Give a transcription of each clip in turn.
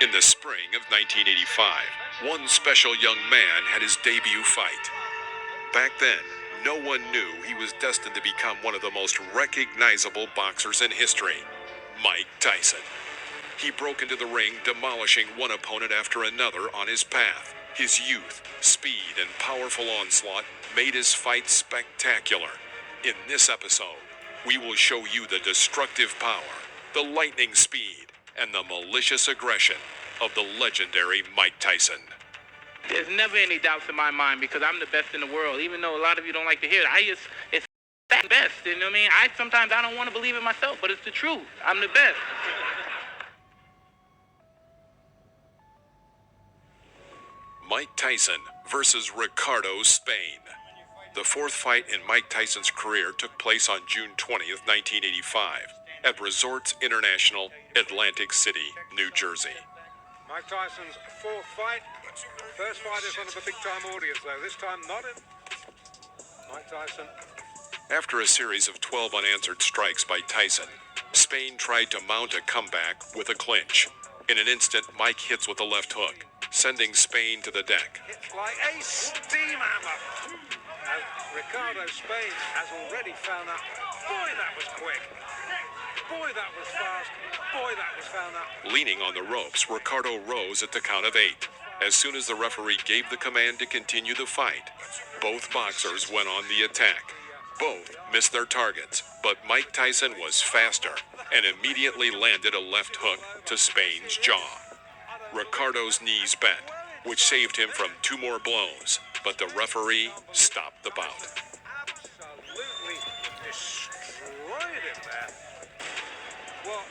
In the spring of 1985, one special young man had his debut fight. Back then, no one knew he was destined to become one of the most recognizable boxers in history, Mike Tyson. He broke into the ring, demolishing one opponent after another on his path. His youth, speed, and powerful onslaught made his fight spectacular. In this episode, we will show you the destructive power, the lightning speed, and the malicious aggression of the legendary Mike Tyson. There's never any doubts in my mind because I'm the best in the world. Even though a lot of you don't like to hear it, it's the best. You know what I mean? Sometimes I don't want to believe it myself, but it's the truth. I'm the best. Mike Tyson versus Ricardo Spain. The fourth fight in Mike Tyson's career took place on June 20th, 1985, at Resorts International, Atlantic City, New Jersey. Mike Tyson's fourth fight. First fight in front of a big-time audience, though. This time not in. Mike Tyson. After a series of 12 unanswered strikes by Tyson, Spain tried to mount a comeback with a clinch. In an instant, Mike hits with a left hook, sending Spain to the deck. Hits like a steam hammer. And Ricardo Spain has already found out. Boy, that was quick. Boy, that was fast. Boy, that was found out. Leaning on the ropes, Ricardo rose at the count of 8. As soon as the referee gave the command to continue the fight, both boxers went on the attack. Both missed their targets, but Mike Tyson was faster and immediately landed a left hook to Spain's jaw. Ricardo's knees bent, which saved him from 2 more blows, but the referee stopped the bout. Absolutely destroyed him there. Well,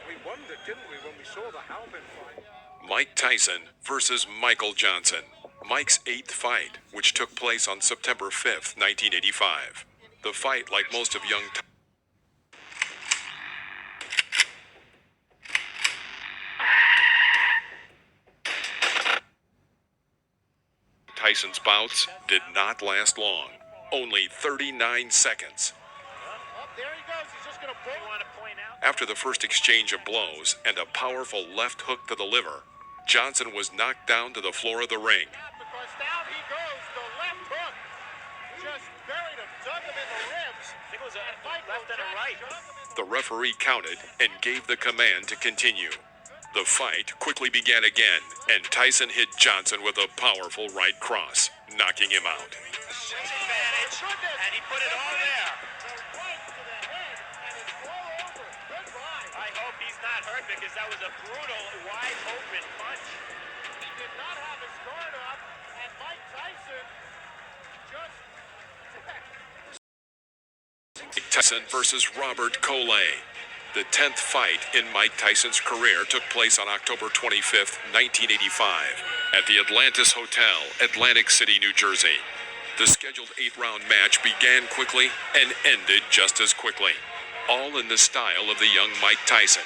we wondered, didn't we, when we saw the Halpin fight? Mike Tyson versus Michael Johnson. Mike's 8th fight, which took place on September 5th, 1985. The fight, like most of young Tyson's bouts did not last long. Only 39 seconds. After the first exchange of blows and a powerful left hook to the liver, Johnson was knocked down to the floor of the ring. Because down he goes, the left hook just buried him, dug him in the ribs. I think it was a left and a right. The referee counted and gave the command to continue. The fight quickly began again, and Tyson hit Johnson with a powerful right cross, knocking him out. And he put it all there. I hope he's not hurt because that was a brutal, wide-open punch. He did not have his guard up, and Mike Tyson just... Tyson versus Robert Coley. The 10th fight in Mike Tyson's career took place on October 25th, 1985, at the Atlantis Hotel, Atlantic City, New Jersey. The scheduled 8-round match began quickly and ended just as quickly, all in the style of the young Mike Tyson.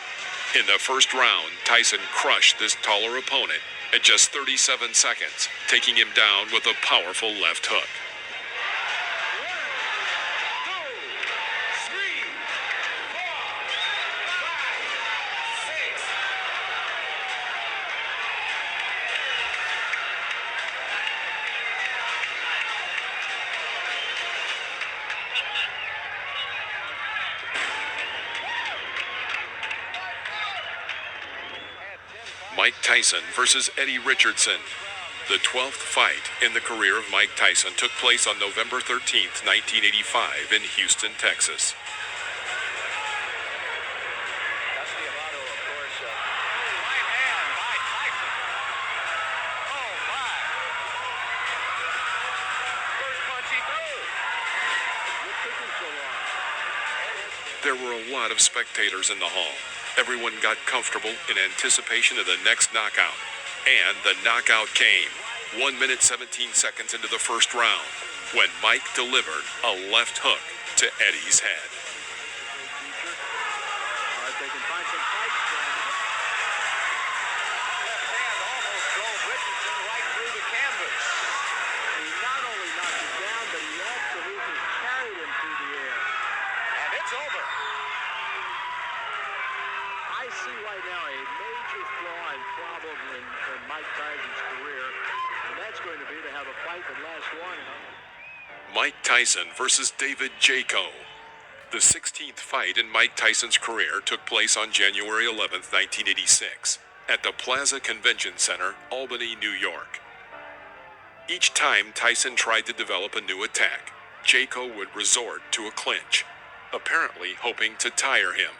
In the first round, Tyson crushed this taller opponent at just 37 seconds, taking him down with a powerful left hook. Mike Tyson versus Eddie Richardson. The 12th fight in the career of Mike Tyson took place on November 13th, 1985 in Houston, Texas. There were a lot of spectators in the hall. Everyone got comfortable in anticipation of the next knockout. And the knockout came, 1 minute 17 seconds into the first round, when Mike delivered a left hook to Eddie's head. see right now a major flaw and problem in Mike Tyson's career, and that's going to be to have a fight that lasts long enough. Mike Tyson versus David Jaco. The 16th fight in Mike Tyson's career took place on January 11, 1986, at the Plaza Convention Center, Albany, New York. Each time Tyson tried to develop a new attack, Jaco would resort to a clinch, apparently hoping to tire him.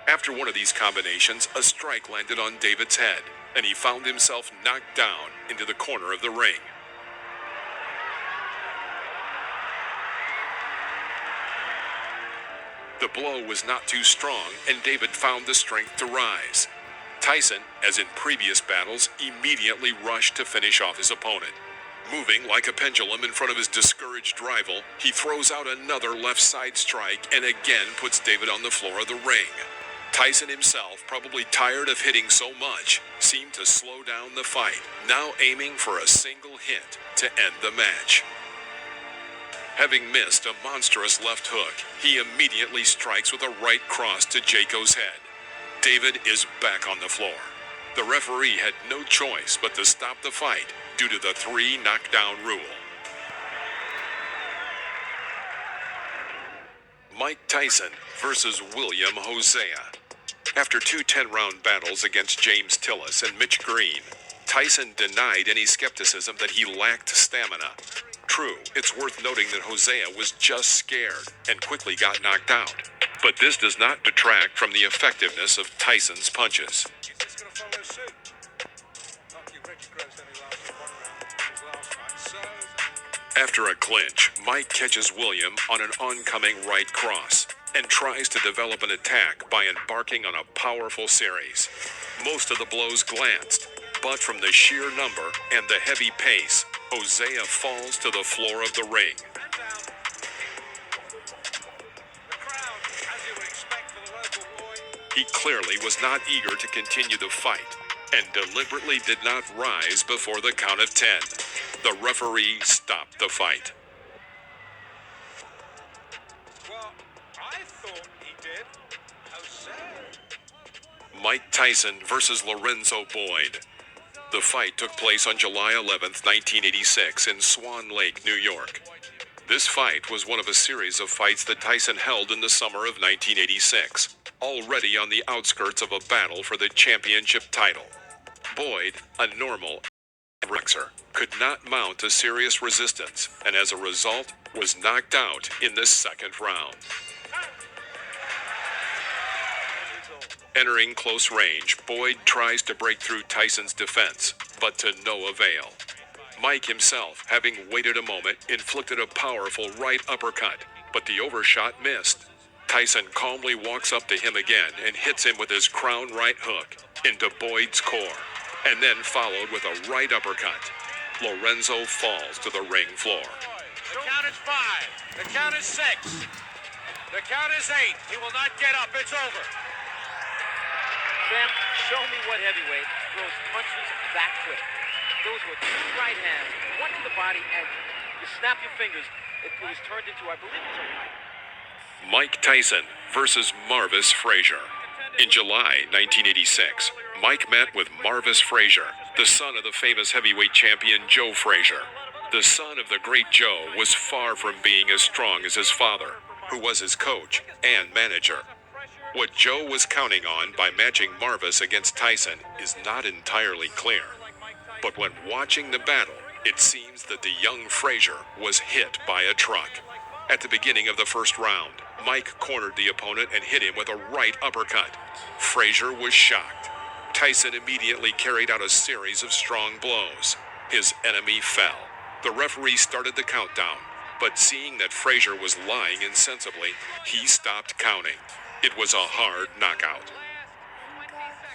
After one of these combinations, a strike landed on David's head, and he found himself knocked down into the corner of the ring. The blow was not too strong, and David found the strength to rise. Tyson, as in previous battles, immediately rushed to finish off his opponent. Moving like a pendulum in front of his discouraged rival, he throws out another left side strike and again puts David on the floor of the ring. Tyson himself, probably tired of hitting so much, seemed to slow down the fight, now aiming for a single hit to end the match. Having missed a monstrous left hook, he immediately strikes with a right cross to Jaco's head. David is back on the floor. The referee had no choice but to stop the fight due to the 3 knockdown rule. Mike Tyson versus William Hosea. After 2 10-round battles against James Tillis and Mitch Green, Tyson denied any skepticism that he lacked stamina. True, it's worth noting that Hosea was just scared and quickly got knocked out. But this does not detract from the effectiveness of Tyson's punches. Is this going to follow suit? Lucky Reggie Gross only lasted 1 round in his last fight. So, After a clinch, Mike catches William on an oncoming right cross and tries to develop an attack by embarking on a powerful series. Most of the blows glanced, but from the sheer number and the heavy pace, Hosea falls to the floor of the ring. and down. The crowd, as you would expect for the local boy, He clearly was not eager to continue the fight and deliberately did not rise before the count of 10. The referee stopped the fight. well, I thought he did. Jose. Mike Tyson versus Lorenzo Boyd. The fight took place on July 11, 1986 in Swan Lake, New York. This fight was one of a series of fights that Tyson held in the summer of 1986, already on the outskirts of a battle for the championship title. Boyd, a normal boxer, could not mount a serious resistance and as a result was knocked out in the second round. Entering close range, Boyd tries to break through Tyson's defense, but to no avail. Mike himself, having waited a moment, inflicted a powerful right uppercut, but the overshot missed. Tyson calmly walks up to him again and hits him with his crown right hook into Boyd's core, and then followed with a right uppercut. Lorenzo falls to the ring floor. The count is 5. The count is 6. The count is 8. He will not get up. It's over. Sam, show me what heavyweight throws punches that quick. Those were 2 right hands, 1 to the body, and you snap your fingers. It was turned into, I believe it was a right. Mike Tyson versus Marvis Frazier. In July 1986, Mike met with Marvis Frazier, the son of the famous heavyweight champion Joe Frazier. The son of the great Joe was far from being as strong as his father, who was his coach and manager. What Joe was counting on by matching Marvis against Tyson is not entirely clear. But when watching the battle, it seems that the young Frazier was hit by a truck. At the beginning of the first round, Mike cornered the opponent and hit him with a right uppercut. Frazier was shocked. Tyson immediately carried out a series of strong blows. His enemy fell. The referee started the countdown, but seeing that Frazier was lying insensibly, he stopped counting. It was a hard knockout.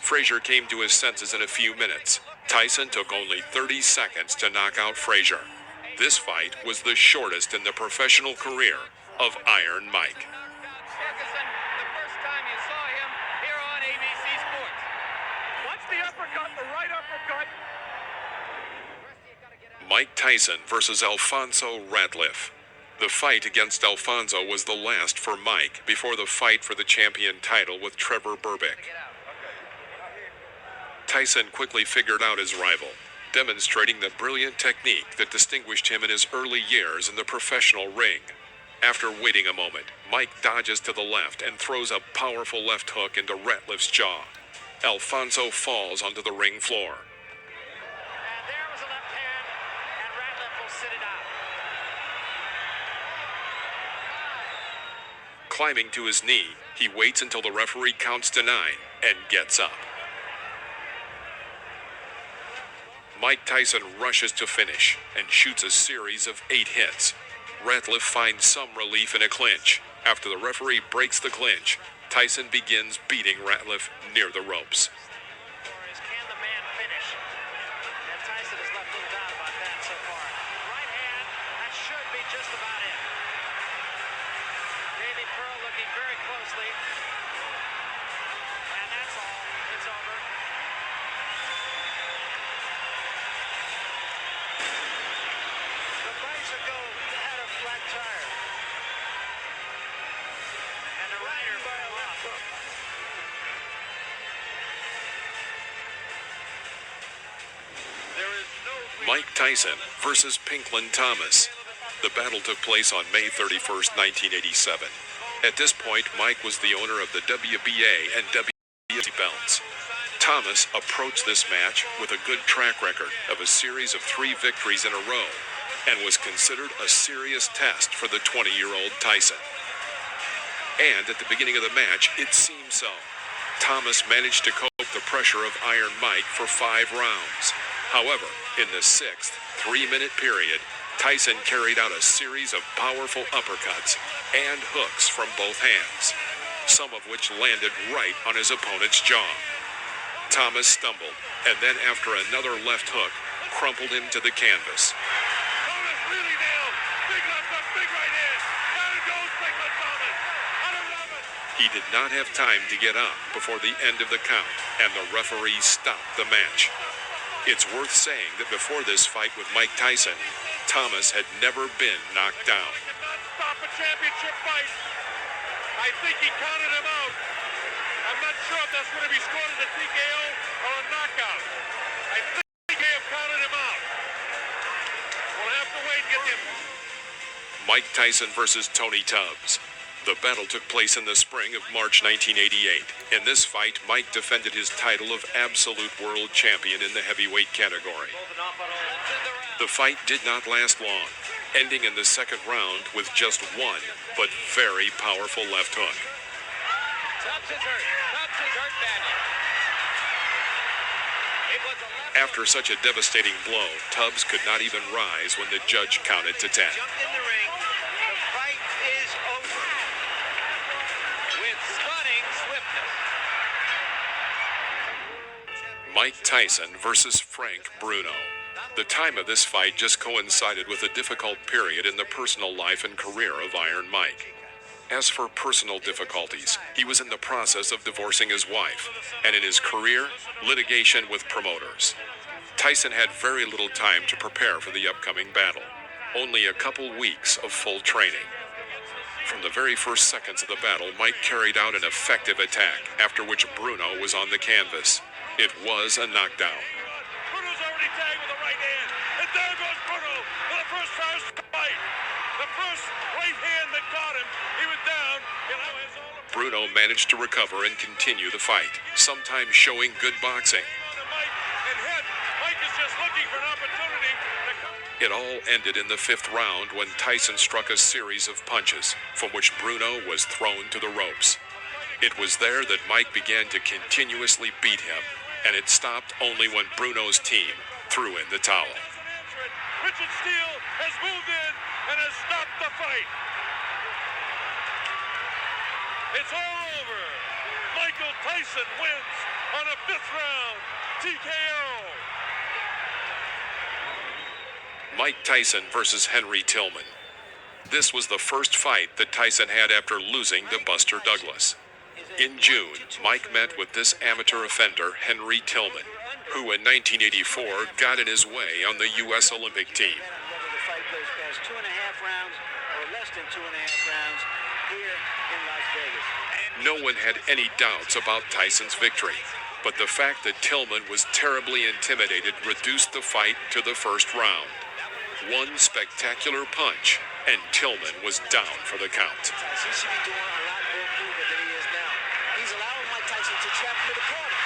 Frazier came to his senses in a few minutes. Tyson took only 30 seconds to knock out Frazier. This fight was the shortest in the professional career of Iron Mike. Ferguson, the first time you saw him here on ABC Sports. Watch the uppercut, the right uppercut. Mike Tyson versus Alfonso Ratliff. The fight against Alfonso was the last for Mike before the fight for the champion title with Trevor Berbick. Tyson quickly figured out his rival, demonstrating the brilliant technique that distinguished him in his early years in the professional ring. After waiting a moment, Mike dodges to the left and throws a powerful left hook into Ratliff's jaw. Alfonso falls onto the ring floor. And there was a left hand, and Ratliff will sit it out. Climbing to his knee, he waits until the referee counts to 9 and gets up. Mike Tyson rushes to finish and shoots a series of 8 hits. Ratliff finds some relief in a clinch. After the referee breaks the clinch, Tyson begins beating Ratliff near the ropes. Can the man finish? And Tyson has left little doubt about that so far. Right hand, that should be just about it. Davey Pearl looking very closely. And that's all. It's over. The bicycle had a flat tire. And the rider fell off. There is no Mike Tyson versus Pinklin Thomas. The battle took place on May 31st, 1987. At this point, Mike was the owner of the WBA and WBC belts. Thomas approached this match with a good track record of a series of 3 victories in a row and was considered a serious test for the 20-year-old Tyson. And at the beginning of the match, it seemed so. Thomas managed to cope with the pressure of Iron Mike for 5 rounds. However, in the 6th, 3-minute period, Tyson carried out a series of powerful uppercuts and hooks from both hands, some of which landed right on his opponent's jaw. Thomas stumbled, and then after another left hook, crumpled him to the canvas. Thomas really nailed. Big left hook, big right hand. Down it goes, Pinklin Thomas. Out of 11. He did not have time to get up before the end of the count, and the referee stopped the match. It's worth saying that before this fight with Mike Tyson, Thomas had never been knocked down. Could not stop a championship fight. I think he counted him out. I'm not sure if that's going to be scored as a TKO or a knockout. I think he may have counted him out. We'll have to wait and get him. Mike Tyson versus Tony Tubbs. The battle took place in the spring of March 1988. In this fight, Mike defended his title of absolute world champion in the heavyweight category. The fight did not last long, ending in the 2nd round with just one, but very powerful left hook. Tubbs is hurt. Tubbs is hurt badly. It was a left After such a devastating blow, Tubbs could not even rise when the judge counted to 10. jumped in the ring. The fight is over. With stunning swiftness. Mike Tyson versus Frank Bruno. The time of this fight just coincided with a difficult period in the personal life and career of Iron Mike. As for personal difficulties, he was in the process of divorcing his wife, and in his career, litigation with promoters. Tyson had very little time to prepare for the upcoming battle, only a couple weeks of full training. From the very first seconds of the battle, Mike carried out an effective attack, after which Bruno was on the canvas. It was a knockdown. Bruno's already tagged with the right hand. And there goes Bruno for the first first fight. The first right hand that got him. He was down. You know, his own Bruno managed to recover and continue the fight, sometimes showing good boxing. Mike and head. Mike is just looking for an opportunity to come. It all ended in the 5th round when Tyson struck a series of punches, from which Bruno was thrown to the ropes. It was there that Mike began to continuously beat him, and it stopped only when Bruno's team threw in the towel. Richard Steele has moved in and has stopped the fight. It's all over. Michael Tyson wins on a 5th round TKO. Mike Tyson versus Henry Tillman. This was the first fight that Tyson had after losing to Buster Douglas. In June, Mike met with this amateur offender, Henry Tillman, who in 1984 got in his way on the U.S. Olympic team. Whether the fight goes past 2.5 rounds or less in 2.5 rounds here in Las Vegas. No one had any doubts about Tyson's victory, but the fact that Tillman was terribly intimidated reduced the fight to the first round. One spectacular punch, and Tillman was down for the count. He should be doing a lot more movement than he is now. He's allowing Mike Tyson to trap him in the corner.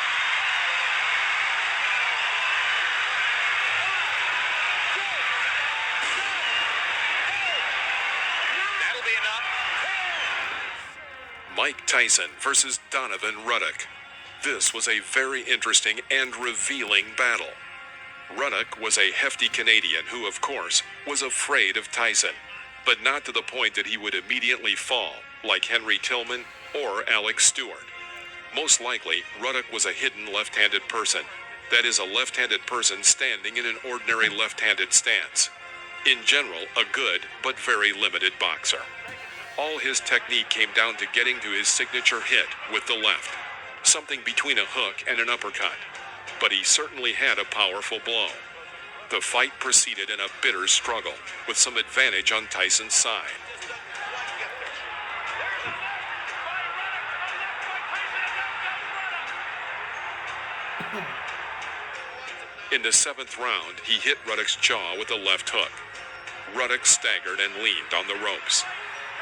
That'll be enough. Mike Tyson versus Donovan Ruddock. This was a very interesting and revealing battle. Ruddock was a hefty Canadian who, of course, was afraid of Tyson, but not to the point that he would immediately fall, like Henry Tillman or Alex Stewart. Most likely, Ruddock was a hidden left-handed person. That is, a left-handed person standing in an ordinary left-handed stance. In general, a good but very limited boxer. All his technique came down to getting to his signature hit with the left, something between a hook and an uppercut. But he certainly had a powerful blow. The fight proceeded in a bitter struggle, with some advantage on Tyson's side. In the 7th round, he hit Ruddock's jaw with a left hook. Ruddock staggered and leaned on the ropes.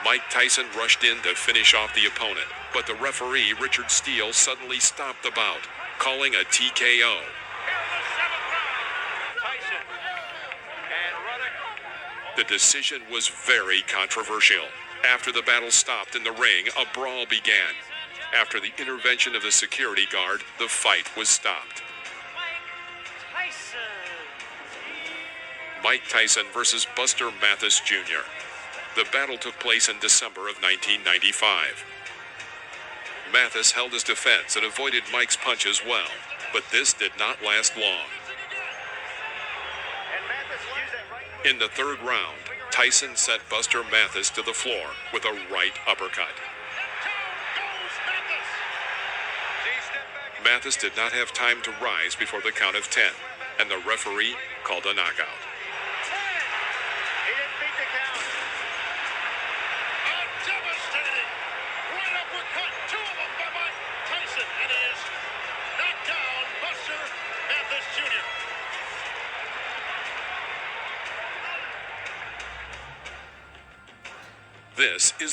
Mike Tyson rushed in to finish off the opponent, but the referee, Richard Steele, suddenly stopped the bout, calling a TKO. Tyson and Ruddock. The decision was very controversial. After the battle stopped in the ring, a brawl began. After the intervention of the security guard, the fight was stopped. Mike Tyson versus Buster Mathis Jr. The battle took place in December of 1995. Mathis held his defense and avoided Mike's punches well, but this did not last long. In the 3rd round, Tyson sent Buster Mathis to the floor with a right uppercut. Mathis did not have time to rise before the count of 10, and the referee called a knockout. He didn't beat the count. A devastating right uppercut. 2 of them by Mike Tyson. And he is knocked down Buster Mathis Jr. This is